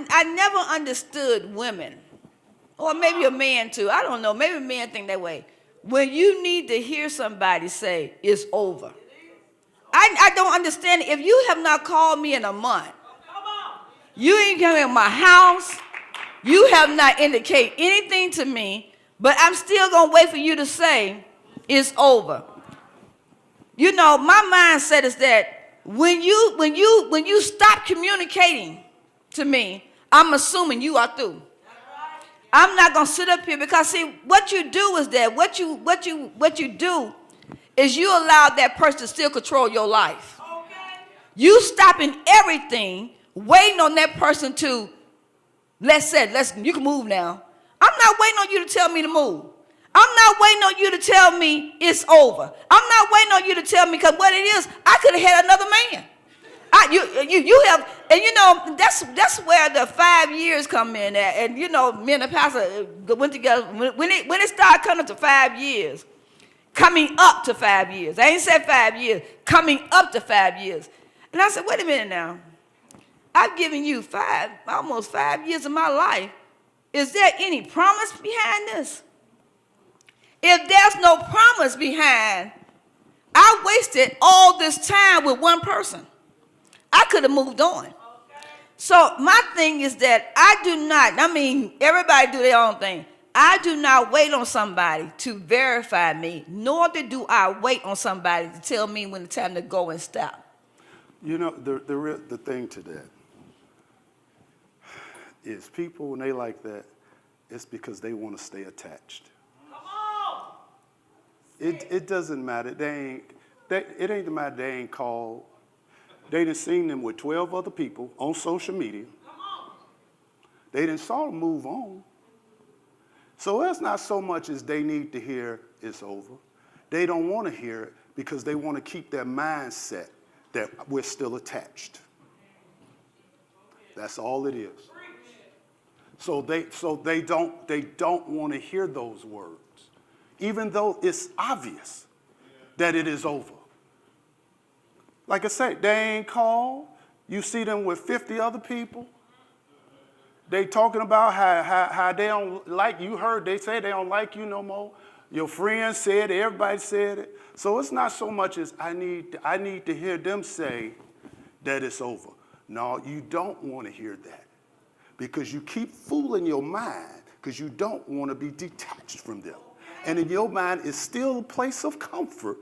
I never understood women, or maybe a man too. I don't know. Maybe men think that way. When you need to hear somebody say it's over, I don't understand it. If you have not called me in a month, you ain't come in my house, you have not indicated anything to me, but I'm still gonna wait for you to say it's over. You know, my mindset is that when you stop communicating to me, I'm assuming you are through. I'm not gonna sit up here because see what you do is that what you do is you allow that person to still control your life. You stopping everything, waiting on that person to you can move now. I'm not waiting on you to tell me to move. I'm not waiting on you to tell me it's over. I'm not waiting on you to tell me because what it is, I could have had another man. You have, and you know that's where the 5 years come in at. And you know, me and the pastor went together when it started coming to 5 years, coming up to 5 years. I ain't said 5 years, coming up to 5 years. And I said, wait a minute now. I've given you almost 5 years of my life. Is there any promise behind this? If there's no promise behind, I wasted all this time with one person. I could have moved on. Okay. So my thing is that everybody do their own thing. I do not wait on somebody to verify me, nor do I wait on somebody to tell me when it's time to go and stop. You know, the thing to that is people, when they like that, it's because they want to stay attached. Come on! It doesn't matter. It ain't the matter they ain't called. They done seen them with 12 other people on social media. Come on. They done saw them move on. So it's not so much as they need to hear it's over. They don't want to hear it because they want to keep their mindset that we're still attached. That's all it is. So they don't want to hear those words, even though it's obvious that it is over. Like I say, they ain't called. You see them with 50 other people. They talking about how they don't like you. Heard they say they don't like you no more. Your friends said it, everybody said it. So it's not so much as I need to hear them say that it's over. No, you don't want to hear that because you keep fooling your mind because you don't want to be detached from them. And in your mind is still a place of comfort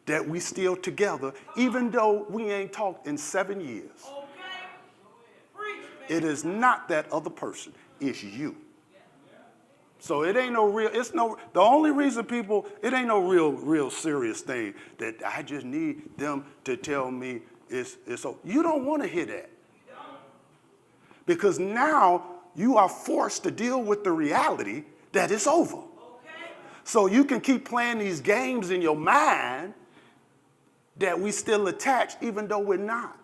that we still together, even though we ain't talked in 7 years. It is not that other person, it's you. So it ain't the only reason it ain't no real serious thing that I just need them to tell me it's over. You don't want to hear that. Because now you are forced to deal with the reality that it's over. So you can keep playing these games in your mind that we still attached even though we're not.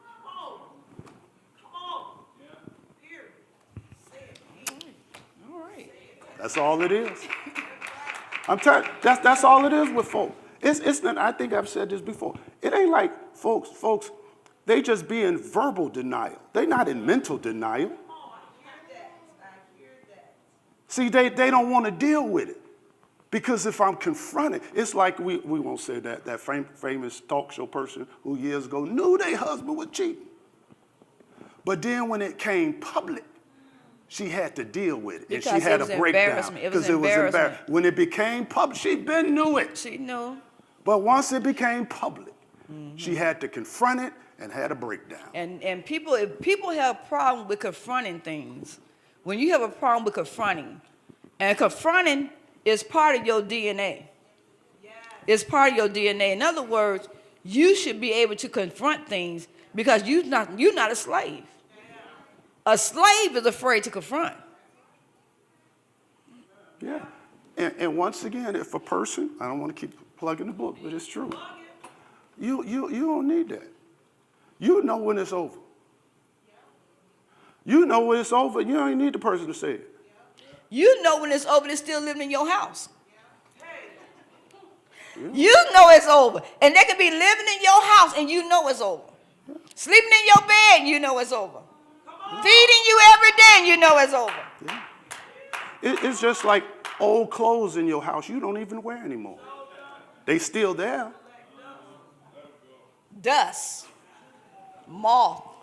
That's all it is. I'm telling you, that's all it is with folks. It's not, I think I've said this before. It ain't like folks, they just be in verbal denial. They're not in mental denial. I hear that. See, they don't want to deal with it. Because if I'm confronted, it's like we won't say that famous talk show person who years ago knew their husband was cheating. But then when it came public, she had to deal with it. Because and she had a breakdown. Because it was embarrassing. When it became public, she been knew it. She knew. But once it became public, she had to confront it and had a breakdown. And if people have a problem with confronting things, when you have a problem with confronting, and confronting is part of your DNA. Yes. It's part of your DNA. In other words, you should be able to confront things because you're not a slave. A slave is afraid to confront. Yeah. And once again, if a person, I don't want to keep plugging the book, but it's true. You don't need that. You know when it's over. You know when it's over. You don't even need the person to say it. You know when it's over, they're still living in your house. Yeah. You know it's over. And they could be living in your house and you know it's over. Yeah. Sleeping in your bed, you know it's over. Feeding you every day, know it's over. Yeah. It's just like old clothes in your house you don't even wear anymore. They still there. Dust, moth, All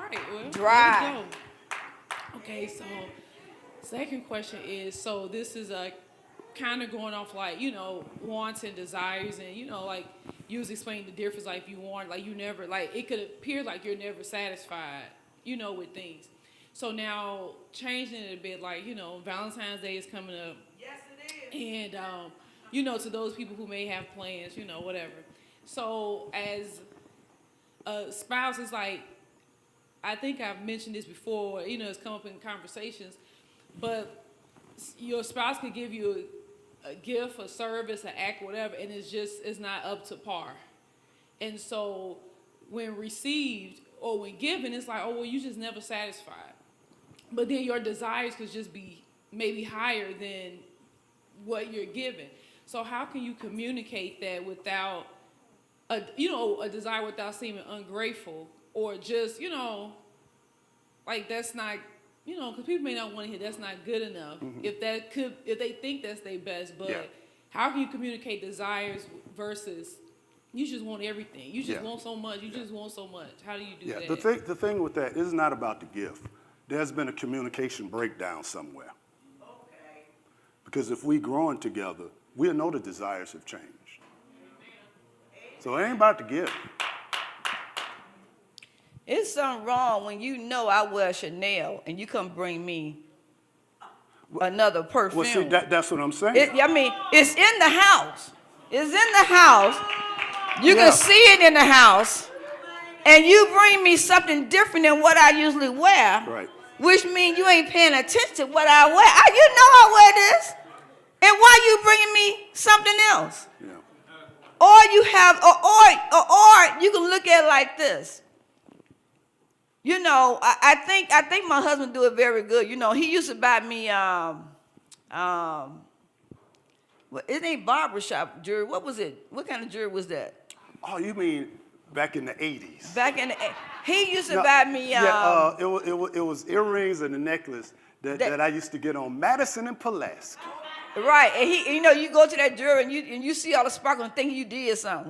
right, well, dry. there we go. Okay, so second question is, so this is a kind of going off like, wants and desires, and like you was explaining the difference, like if you want, like you never, like it could appear like you're never satisfied, with things. So now changing it a bit, like, Valentine's Day is coming up. Yes, it is. And, to those people who may have plans, whatever. So as a spouse, it's like, I think I've mentioned this before, it's come up in conversations, but your spouse could give you a gift, a service, an act, whatever, and it's not up to par. And so when received or when given, it's like, oh, well, you just never satisfied. But then your desires could just be maybe higher than what you're given. So how can you communicate that without a desire without seeming ungrateful, or just, like that's not, because people may not want to hear that's not good enough. Mm-hmm. If they think that's their best, but Yeah. how can you communicate desires versus you just want everything? You just Yeah. want so much. You just want so much. How do you do Yeah, that? the thing with that is not about the gift. There's been a communication breakdown somewhere. Okay. Because if we growing together, we'll know the desires have changed. So it ain't about the gift. It's something wrong when you know I wear Chanel and you come bring me another perfume. Well, see, that's what I'm saying. It's in the house. It's in the house. You Yeah. can see it in the house. And you bring me something different than what I usually wear. Right. Which means you ain't paying attention to what I wear. You know I wear this. And why you bringing me something else? Yeah. Or you have, or you can look at it like this. I think my husband do it very good. He used to buy me it ain't barbershop jewelry. What was it? What kind of jewelry was that? Oh, you mean back in the 80s? Back in the he used to No, buy me it was earrings and a necklace that I used to get on Madison and Pulaski. right. And you go to that jewelry and you see all the sparkle and think you did something.